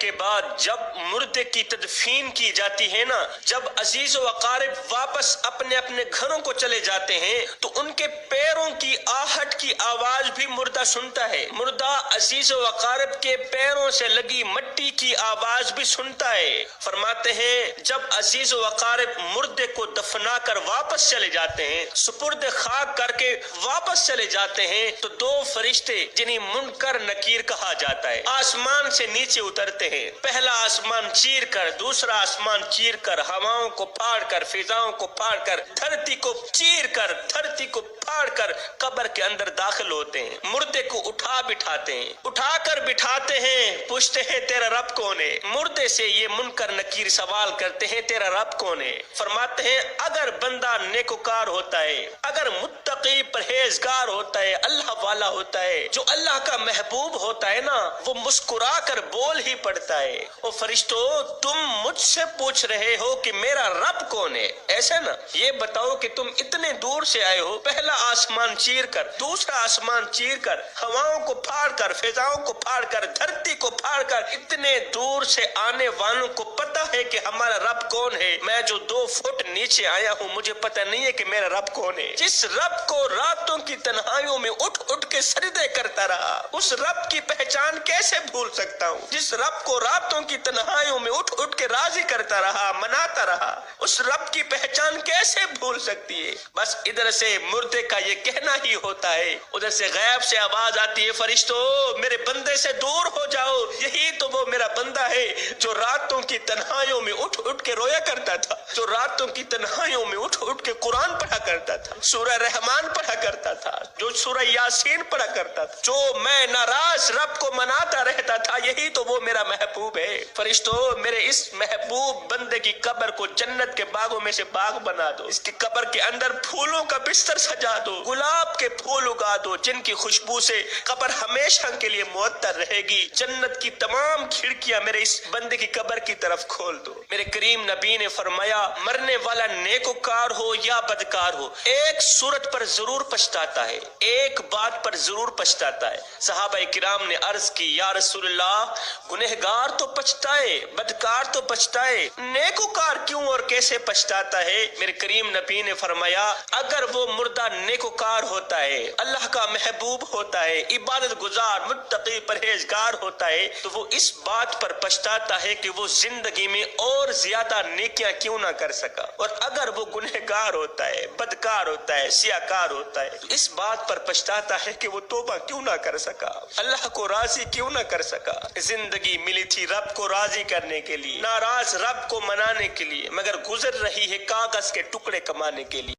کے بعد جب مردے کی تدفین کی جاتی ہے نا، جب عزیز و اقارب واپس اپنے اپنے گھروں کو چلے جاتے ہیں تو ان کے پیروں کی آہٹ کی آواز بھی مردہ سنتا ہے۔ مردہ عزیز و اقارب کے پیروں سے لگی مٹی کی آواز بھی سنتا ہے۔ فرماتے ہیں جب عزیز و اقارب مردے کو دفنا کر واپس چلے جاتے ہیں، سپرد خاک کر کے واپس چلے جاتے ہیں، تو دو فرشتے جنہیں منکر نکیر کہا جاتا ہے آسمان سے نیچے اترتے ہیں۔ پہلا آسمان چیر کر، دوسرا آسمان چیر کر، ہواؤں کو پھاڑ کر، فضاؤں کو پھاڑ کر، دھرتی کو چیر کر، دھرتی کو پھاڑ کر قبر کے اندر داخل ہوتے ہیں۔ مردے کو اٹھا بٹھاتے ہیں، اٹھا کر بٹھاتے ہیں، پوچھتے ہیں تیرا رب کون ہے؟ مردے سے یہ منکر نکیر سوال کرتے ہیں تیرا رب کون ہے؟ فرماتے ہیں اگر بندہ نیکوکار ہوتا ہے، اگر متقی پرہیزگار ہوتا ہے، اللہ والا ہوتا ہے، جو اللہ کا محبوب ہوتا ہے نا، وہ مسکرا کر بول ہی پڑتا ہے او فرشتوں تم مجھ سے پوچھ رہے ہو کہ میرا رب کون ہے؟ ایسا نا، یہ بتاؤ کہ تم اتنے دور سے آئے ہو، پہلا آسمان چیر کر، دوسرا آسمان چیر کر، ہواؤں کو پھاڑ کر، فضاؤں کو پھاڑ کر، دھرتی کو پھاڑ کر، اتنے دور سے آنے والوں کو پتہ ہے کہ ہمارا رب کون ہے۔ میں جو 2 فٹ نیچے آیا ہوں مجھے پتہ نہیں ہے کہ میرا رب کون ہے۔ جس رب کو راتوں کی تنہائیوں میں اٹھ اٹھ کے سجدے کرتا رہا، اس رب کی پہچان کیسے بھول سکتا ہوں؟ جس رب کو راتوں کی تنہائیوں میں اٹھ اٹھ کے راضی کرتا رہا، مناتا رہا، اس رب کی پہچان کیسے بھول سکتی ہے؟ بس ادھر سے مردے کا یہ کہنا ہی ہوتا ہے، ادھر سے غیب سے آواز آتی ہے فرشتوں میرے بندے سے دور ہو جاؤ، یہی تو وہ میرا بندہ ہے جو راتوں کی تنہائیوں میں اٹھ اٹھ کے رویا کرتا تھا، جو راتوں کی تنہائیوں میں اٹھ اٹھ کے قرآن پڑھا کرتا تھا، سورہ رحمان پڑھا کرتا تھا، جو سورہ یاسین پڑھا کرتا تھا، جو میں ناراض رب کو مناتا رہتا تھا، یہی تو وہ میرا محبوب ہے۔ فرشتوں میرے اس محبوب بندے کی قبر کو جنت کے باغوں میں سے باغ بنا دو، اس کی قبر کے اندر پھولوں کا بستر سجا دو، گلاب کے پھول اگا دو جن کی خوشبو سے قبر ہمیشہ کے لیے معطر رہے گی۔ جنت کی تمام کھڑکیاں میرے اس بندے کی قبر کی طرف کھول دو۔ میرے کریم نبی نے فرمایا مرنے والا نیکوکار ہو یا بدکار ہو، ایک صورت پر ضرور پچھتاتا ہے، ایک بات پر ضرور پچھتاتا ہے۔ صحابہ کرام نے عرض کی یا رسول اللہ گنہگار تو پچھتائے، بدکار تو پچھتائے، نیکوکار کیوں اور کیسے پچھتاتا ہے؟ میرے کریم نبی نے فرمایا اگر وہ مردہ نیکوکار ہوتا ہے، اللہ کا محبوب ہوتا ہے، عبادت گزار متقی پرہیزگار ہوتا ہے، تو وہ اس بات پر پچھتاتا ہے کہ وہ زندگی میں اور زیادہ نیکیاں کیوں نہ کر سکا، اور اگر وہ گنہگار ہوتا ہے، بدکار ہوتا ہے، سیاکار ہوتا ہے، تو اس بات پر پچھتاتا ہے کہ وہ توبہ کیوں نہ کر سکا، اللہ کو راضی کیوں نہ کر سکا۔ زندگی ملی تھی رب کو راضی کرنے کے لیے، ناراض رب کو منانے کے لیے، مگر گزر رہی ہے کاغذ کے ٹکڑے کمانے کے لیے۔